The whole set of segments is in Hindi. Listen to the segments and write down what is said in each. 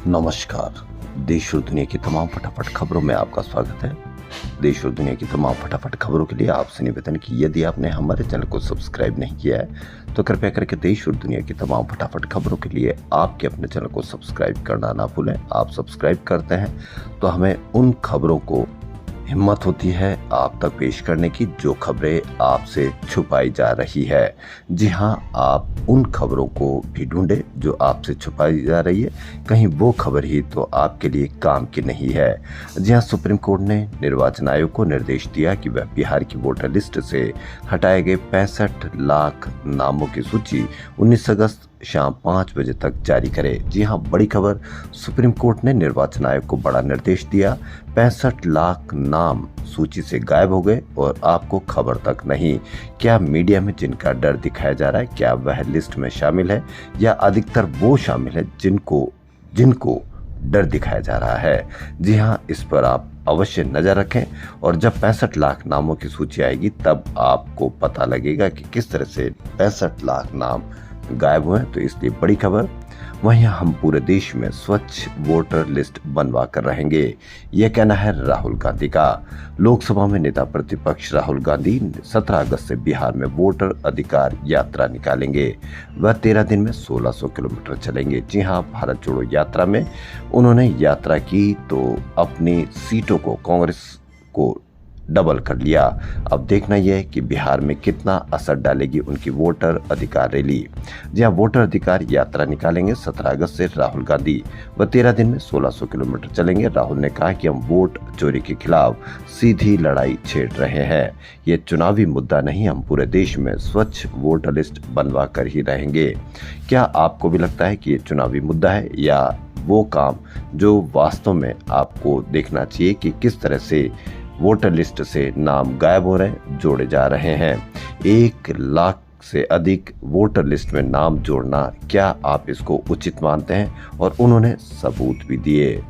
नमस्कार। देश और दुनिया की तमाम फटाफट खबरों में आपका स्वागत है। देश और दुनिया की तमाम फटाफट खबरों के लिए आपसे निवेदन कि यदि आपने हमारे चैनल को सब्सक्राइब नहीं किया है तो कृपया करके देश और दुनिया की तमाम फटाफट खबरों के लिए आपके अपने चैनल को सब्सक्राइब करना ना भूलें। आप सब्सक्राइब करते हैं तो हमें उन खबरों को हिम्मत होती है आप तक पेश करने की जो खबरें आपसे छुपाई जा रही है। जी हाँ, आप उन खबरों को भी ढूंढें जो आपसे छुपाई जा रही है, कहीं वो खबर ही तो आपके लिए काम की नहीं है। जी हाँ, सुप्रीम कोर्ट ने निर्वाचन आयोग को निर्देश दिया कि वह बिहार की वोटर लिस्ट से हटाए गए 65 लाख नामों की सूची 19 अगस्त शाम 5 बजे तक जारी करे। जी हाँ, बड़ी खबर, सुप्रीम कोर्ट ने निर्वाचन आयोग को बड़ा निर्देश दिया। 65 लाख नाम सूची से गायब हो गए और आपको खबर तक नहीं। क्या मीडिया में जिनका डर दिखाया जा रहा है, क्या वह लिस्ट में शामिल है या अधिकतर वो शामिल है जिनको डर दिखाया जा रहा है? जी हाँ, इस पर आप अवश्य नजर रखें और जब 65 लाख नामों की सूची आएगी तब आपको पता लगेगा कि किस तरह से 65 लाख नाम गायब हुए। तो इसलिए बड़ी खबर, वहीं हम पूरे देश में स्वच्छ वोटर लिस्ट बनवा कर रहेंगे, यह कहना है राहुल गांधी का। लोकसभा में नेता प्रतिपक्ष राहुल गांधी 17 अगस्त से बिहार में वोटर अधिकार यात्रा निकालेंगे। वह 13 दिन में 1600 किलोमीटर चलेंगे। जी हाँ, भारत जोड़ो यात्रा में उन्होंने यात्रा की तो अपनी सीटों को कांग्रेस को डबल कर लिया। अब देखना यह है कि बिहार में कितना असर डालेगी उनकी वोटर अधिकार रैली। जी हाँ, वोटर अधिकार यात्रा निकालेंगे 17 अगस्त से राहुल गांधी। वह 13 दिन में 1600 किलोमीटर चलेंगे। राहुल ने कहा कि हम वोट चोरी के खिलाफ सीधी लड़ाई छेड़ रहे हैं। ये चुनावी मुद्दा नहीं, हम पूरे देश में स्वच्छ वोटर लिस्ट बनवा कर ही रहेंगे। क्या आपको भी लगता है कि ये चुनावी मुद्दा है या वो काम जो वास्तव में आपको देखना चाहिए कि किस तरह से वोटर लिस्ट से नाम गायब हो रहे हैं, जोड़े जा रहे हैं? 1 लाख से अधिक वोटर लिस्ट में नाम जोड़ना, क्या आप इसको उचित मानते हैं? और उन्होंने सबूत भी दिए।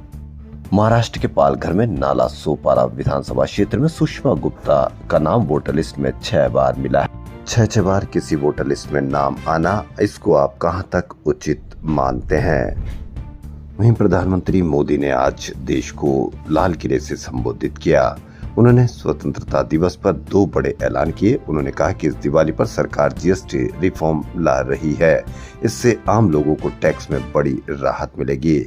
महाराष्ट्र के पालघर में नाला सोपारा विधानसभा क्षेत्र में सुषमा गुप्ता का नाम वोटर लिस्ट में 6 बार मिला है। 6 बार किसी वोटर लिस्ट में नाम आना, इसको आप कहां तक उचित मानते हैं? वहीं प्रधानमंत्री मोदी ने आज देश को लाल किले से संबोधित किया। उन्होंने स्वतंत्रता दिवस पर 2 बड़े ऐलान किए। उन्होंने कहा कि इस दिवाली पर सरकार जीएसटी रिफॉर्म ला रही है, इससे आम लोगों को टैक्स में बड़ी राहत मिलेगी।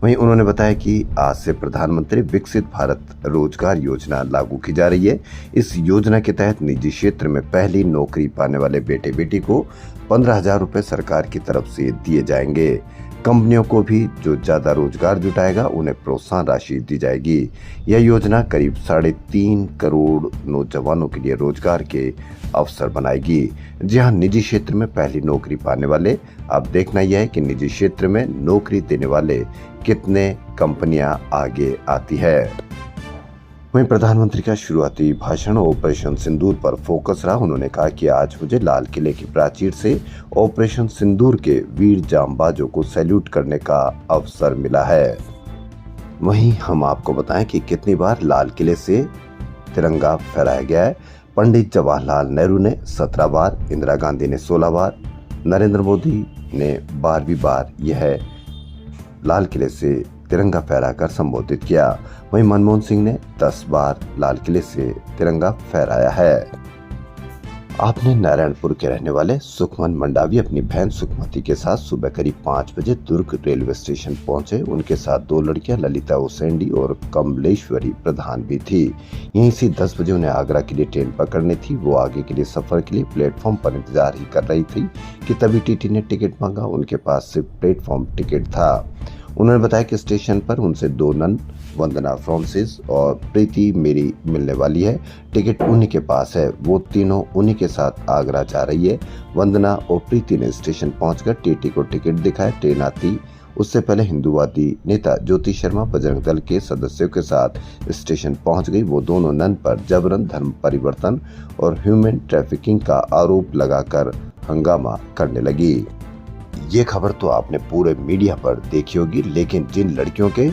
वहीं उन्होंने बताया कि आज से प्रधानमंत्री विकसित भारत रोजगार योजना लागू की जा रही है। इस योजना के तहत निजी क्षेत्र में पहली नौकरी पाने वाले बेटे बेटी को 15,000 रुपए सरकार की तरफ से दिए जाएंगे। कंपनियों को भी जो ज्यादा रोजगार जुटाएगा उन्हें प्रोत्साहन राशि दी जाएगी। यह योजना करीब 3.5 करोड़ नौजवानों के लिए रोजगार के अवसर बनाएगी। जी हाँ, निजी क्षेत्र में पहली नौकरी पाने वाले, अब देखना यह है कि निजी क्षेत्र में नौकरी देने वाले कितने कंपनियां आगे आती है। वहीं प्रधानमंत्री का शुरुआती भाषण ऑपरेशन सिंदूर पर फोकस रहा। उन्होंने कहा कि आज मुझे लाल किले की प्राचीर से ऑपरेशन सिंदूर के वीर जांबाजों को सैल्यूट करने का अवसर मिला है। वहीं हम आपको बताएं कि कितनी बार लाल किले से तिरंगा फहराया गया है। पंडित जवाहरलाल नेहरू ने 17 बार, इंदिरा गांधी ने 16 बार, नरेंद्र मोदी ने 12वीं बार यह लाल किले से तिरंगा फहराकर संबोधित किया। वहीं मनमोहन सिंह ने 10 बार लाल किले से तिरंगा फहराया है। आपने नारायणपुर के रहने वाले सुखमन मंडावी अपनी बहन सुखमती के साथ सुबह करीब 5 बजे दुर्ग रेलवे स्टेशन पहुंचे। उनके साथ 2 लड़कियां ललिता उसेंडी और कमलेश्वरी प्रधान भी थी। यहीं से 10 बजे उन्हें आगरा के लिए ट्रेन पकड़नी थी। वो आगे के लिए सफर के लिए प्लेटफॉर्म पर इंतजार ही कर रही थी कि तभी टीटी ने टिकट मांगा। उनके पास सिर्फ प्लेटफॉर्म टिकट था। उन्होंने बताया कि स्टेशन पर उनसे 2 नन, वंदना फ्रांसिस और प्रीति मेरी मिलने वाली है। टिकट उन्हीं के पास है। वो तीनों उन्हीं के साथ आगरा जा रही है। वंदना और प्रीति ने स्टेशन पहुंचकर टीटी को टिकट दिखाया। ट्रेन आती उससे पहले हिंदूवादी नेता ज्योति शर्मा बजरंग दल के सदस्यों के साथ स्टेशन पहुंच गई। वो दोनों नन पर जबरन धर्म परिवर्तन और ह्यूमन ट्रैफिकिंग का आरोप लगाकर हंगामा करने लगी। ये खबर तो आपने पूरे मीडिया पर देखी होगी, लेकिन जिन लड़कियों के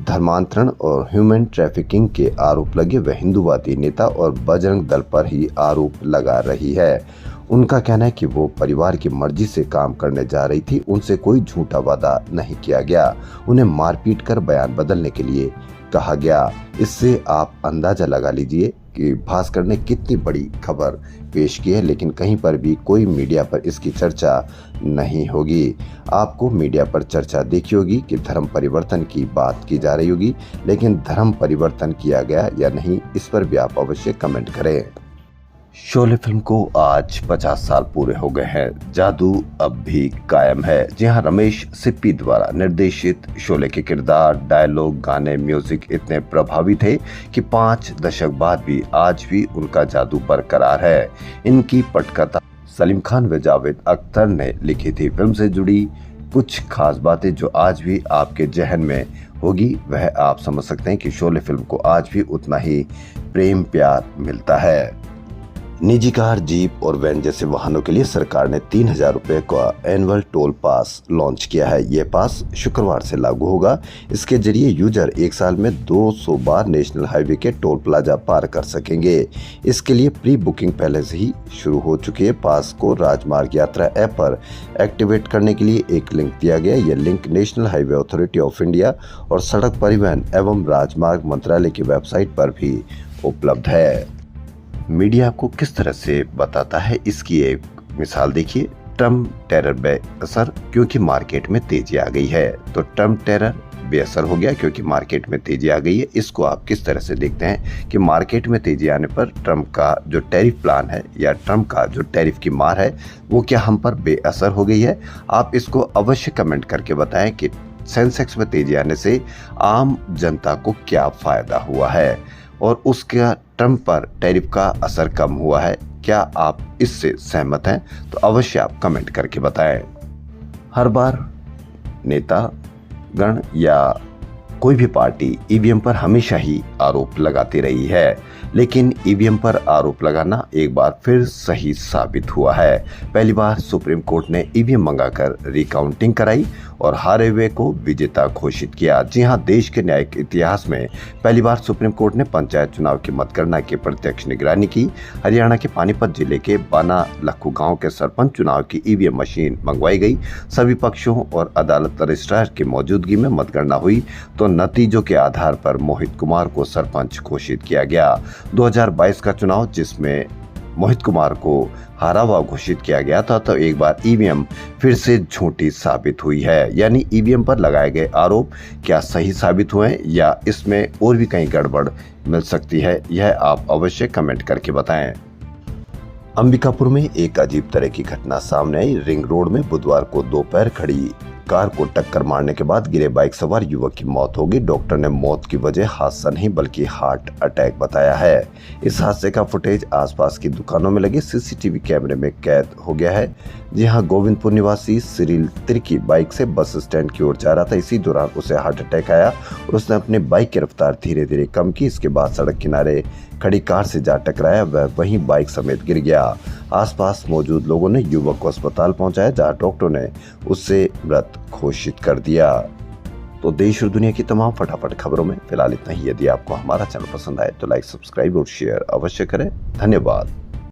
धर्मांतरण और ह्यूमन ट्रैफिकिंग के आरोप लगे वह हिंदूवादी नेता और बजरंग दल पर ही आरोप लगा रही है। उनका कहना है कि वो परिवार की मर्जी से काम करने जा रही थी, उनसे कोई झूठा वादा नहीं किया गया, उन्हें मारपीट कर बयान बदलने के लिए कहा गया। इससे आप अंदाजा लगा लीजिए कि भास्कर ने कितनी बड़ी खबर पेश की है, लेकिन कहीं पर भी कोई मीडिया पर इसकी चर्चा नहीं होगी। आपको मीडिया पर चर्चा देखी होगी कि धर्म परिवर्तन की बात की जा रही होगी, लेकिन धर्म परिवर्तन किया गया या नहीं, इस पर भी आप अवश्य कमेंट करें। शोले फिल्म को आज 50 साल पूरे हो गए हैं, जादू अब भी कायम है। जी हाँ, रमेश सिप्पी द्वारा निर्देशित शोले के किरदार, डायलॉग, गाने, म्यूजिक इतने प्रभावी थे कि 5 दशक बाद भी आज भी उनका जादू बरकरार है। इनकी पटकथा सलीम खान व जावेद अख्तर ने लिखी थी। फिल्म से जुड़ी कुछ खास बातें जो आज भी आपके जहन में होगी, वह आप समझ सकते हैं कि शोले फिल्म को आज भी उतना ही प्रेम प्यार मिलता है। निजी कार, जीप और वैन जैसे वाहनों के लिए सरकार ने 3,000 रुपए का एनुअल टोल पास लॉन्च किया है। यह पास शुक्रवार से लागू होगा। इसके जरिए यूजर एक साल में 200 बार नेशनल हाईवे के टोल प्लाजा पार कर सकेंगे। इसके लिए प्री बुकिंग पहले से ही शुरू हो चुकी है। पास को राजमार्ग यात्रा ऐप पर एक्टिवेट करने के लिए एक लिंक दिया गया। यह link national highway authority of India और सड़क परिवहन एवं राजमार्ग मंत्रालय की वेबसाइट पर भी उपलब्ध है। मीडिया आपको किस तरह से बताता है, इसकी एक मिसाल देखिए। ट्रम्प टेरर बेअसर क्योंकि मार्केट में तेजी आ गई है। तो ट्रम्प टेरर बेअसर हो गया क्योंकि मार्केट में तेजी आ गई है। इसको आप किस तरह से देखते हैं कि मार्केट में तेजी आने पर ट्रम्प का जो टैरिफ प्लान है या ट्रम्प का जो टैरिफ की मार है वो क्या हम पर बेअसर हो गई है? आप इसको अवश्य कमेंट करके बताएं कि सेंसेक्स में तेजी आने से आम जनता को क्या फायदा हुआ है और उसका ट्रम्प पर टैरिफ का असर कम हुआ है। क्या आप इससे सहमत हैं? तो अवश्य आप कमेंट करके बताएं। हर बार नेता गण या कोई भी पार्टी ईवीएम पर हमेशा ही आरोप लगाती रही है, लेकिन ईवीएम पर आरोप लगाना एक बार फिर सही साबित हुआ है। पहली बार सुप्रीम कोर्ट ने ईवीएम मंगाकर रिकाउंटिंग कराई और हारे हुए को विजेता घोषित किया। जी हां, देश के न्यायिक इतिहास में पहली बार सुप्रीम कोर्ट ने पंचायत चुनाव की मतगणना की प्रत्यक्ष निगरानी की। हरियाणा के पानीपत जिले के बाना लखू गांव के सरपंच चुनाव की ईवीएम मशीन मंगवाई गई। सभी पक्षों और अदालत रजिस्ट्रार की मौजूदगी में मतगणना हुई तो नतीजों के आधार पर मोहित कुमार को सरपंच घोषित किया गया। 2022 का चुनाव जिसमें मोहित कुमार को हारा हुआ घोषित किया गया था, तो एक बार ईवीएम फिर से झूठी साबित हुई है। यानी ईवीएम पर लगाए गए आरोप क्या सही साबित हुए या इसमें और भी कहीं गड़बड़ मिल सकती है, यह आप अवश्य कमेंट करके बताएं। अंबिकापुर में एक अजीब तरह की घटना सामने आई। रिंग रोड में बुधवार को दोपहर खड़ी कार को टक्कर मारने के बाद गिरे बाइक सवार युवक की मौत हो गई। डॉक्टर ने मौत की वजह हादसा नहीं बल्कि हार्ट अटैक बताया है। इस हादसे का फुटेज आसपास की दुकानों में लगे सीसीटीवी कैमरे में कैद हो गया है। जी हां, गोविंदपुर निवासी सिरिल तिर्की बाइक से बस स्टैंड की ओर जा रहा था। इसी दौरान उसे हार्ट अटैक आया और उसने अपनी बाइक की रफ्तार धीरे धीरे कम की। इसके बाद सड़क किनारे खड़ी कार से जा टकराया, वह वहीं बाइक समेत गिर गया। आसपास मौजूद लोगों ने युवक को अस्पताल पहुंचाया, जहां डॉक्टर ने उसे मृत घोषित कर दिया। तो देश और दुनिया की तमाम फटाफट खबरों में फिलहाल इतना ही। यदि आपको हमारा चैनल पसंद आए तो लाइक, सब्सक्राइब और शेयर अवश्य करें। धन्यवाद।